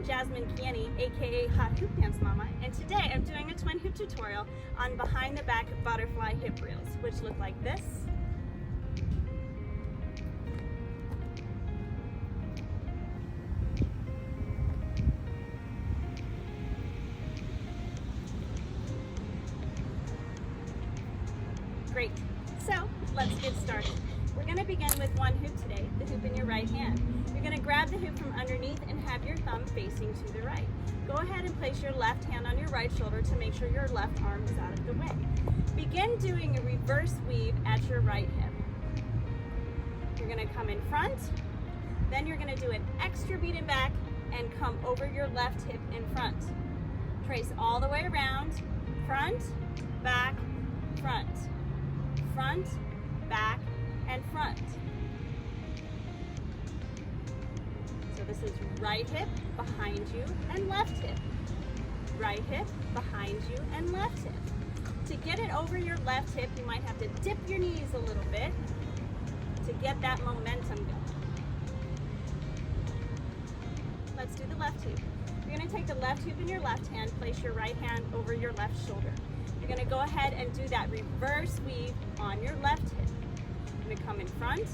Jasmine Kieni, aka Hot Hoop Dance Mama, and today I'm doing a twin hoop tutorial on behind the back butterfly hip reels, which look like this. Great, so let's get started. We're going to begin with one hoop today, the hoop in your right hand. You're going to grab the hoop from underneath and have your thumb facing to the right. Go ahead and place your left hand on your right shoulder to make sure your left arm is out of the way. Begin doing a reverse weave at your right hip. You're going to come in front, then you're going to do an extra beat in back and come over your left hip in front. Trace all the way around, front, back, front, front, back, and front. So this is right hip behind you and left hip. Right hip behind you and left hip. To get it over your left hip, you might have to dip your knees a little bit to get that momentum going. Let's do the left hoop. You're going to take the left hoop in your left hand, place your right hand over your left shoulder. You're going to go ahead and do that reverse weave on your left hip. You're going to come in front.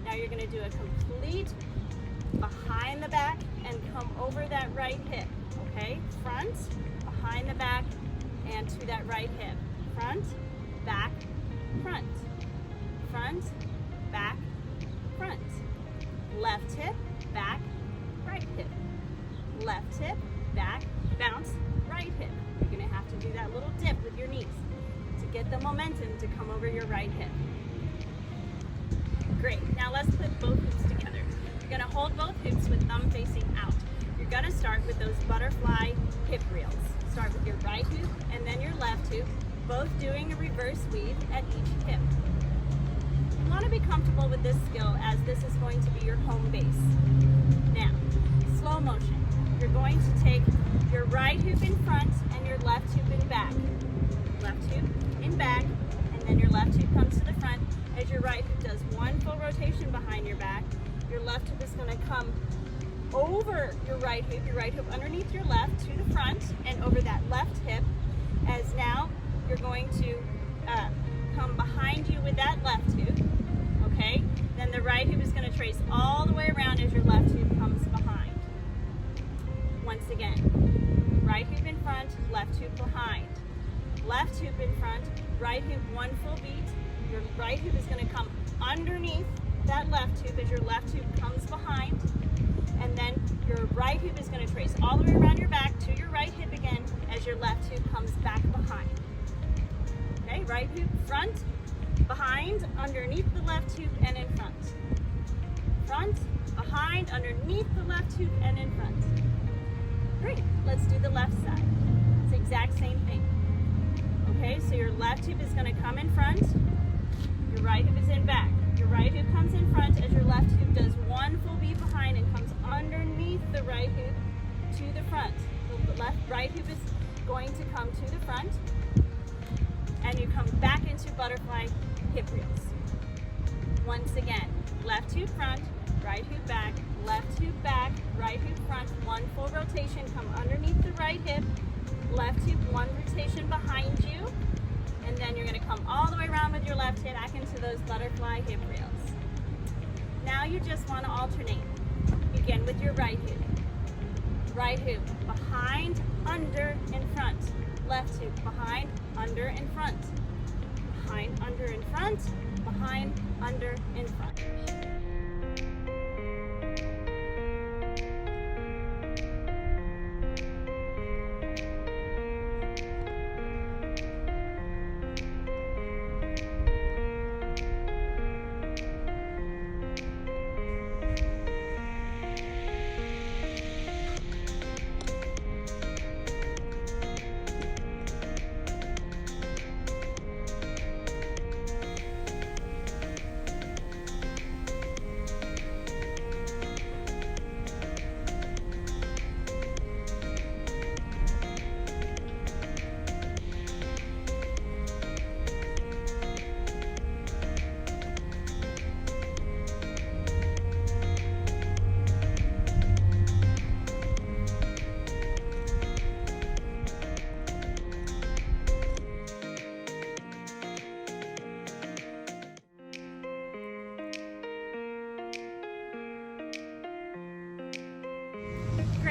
Now you're going to do a complete behind the back and come over that right hip. Okay? Front, behind the back, and to that right hip. Front, back, front. Front, back, front. Left hip, back, right hip. Left hip, back, bounce, right hip. You're going to have to do that little dip with your knees to get the momentum to come over your right hip. Great. Now let's put both hoops together. You're going to hold both hoops with thumb facing out. You're going to start with those butterfly hip reels. Start with your right hoop and then your left hoop, both doing a reverse weave at each hip. You want to be comfortable with this skill as this is going to be your home base. Now, slow motion. You're going to take your right hoop in front and your left hoop in back. Left hoop in back, and then your left hoop comes to the front. As your right hoop does one full rotation behind your back, your left hoop is going to come over your right hoop underneath your left to the front and over that left hip, as now you're going to come behind you with that left hoop, okay? Then the right hoop is going to trace all the way around as your left hoop comes behind. Once again, right hoop in front, left hoop behind. Left hoop in front, right hoop one full beat. Your right hoop is going to come underneath that left hoop as your left hoop comes behind. And then your right hoop is going to trace all the way around your back to your right hip again as your left hoop comes back behind. Okay, right hoop front, behind, underneath the left hoop and in front. Front, behind, underneath the left hoop and in front. Great, let's do the left side. It's the exact same thing. Okay, so your left hoop is going to come in front, your right hoop is in back. Your right hoop comes in front as your left hoop does one full beat behind and comes underneath the right hoop to the front. So the right hoop is going to come to the front and you come back into butterfly hip reels. Once again, left hoop front, right hoop back, left hoop back, right hoop front, one full rotation, come underneath the right hip, left hoop, one rotation behind you, and then you're going to come all the way around with your left hip back into those butterfly hip reels. Now you just want to alternate. Begin with your right hoop. Right hoop, behind, under, in front. Left hoop, behind, under, in front. Behind, under, in front. Behind, under, in front.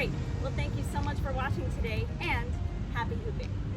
Great. Well, thank you so much for watching today, and happy hooping.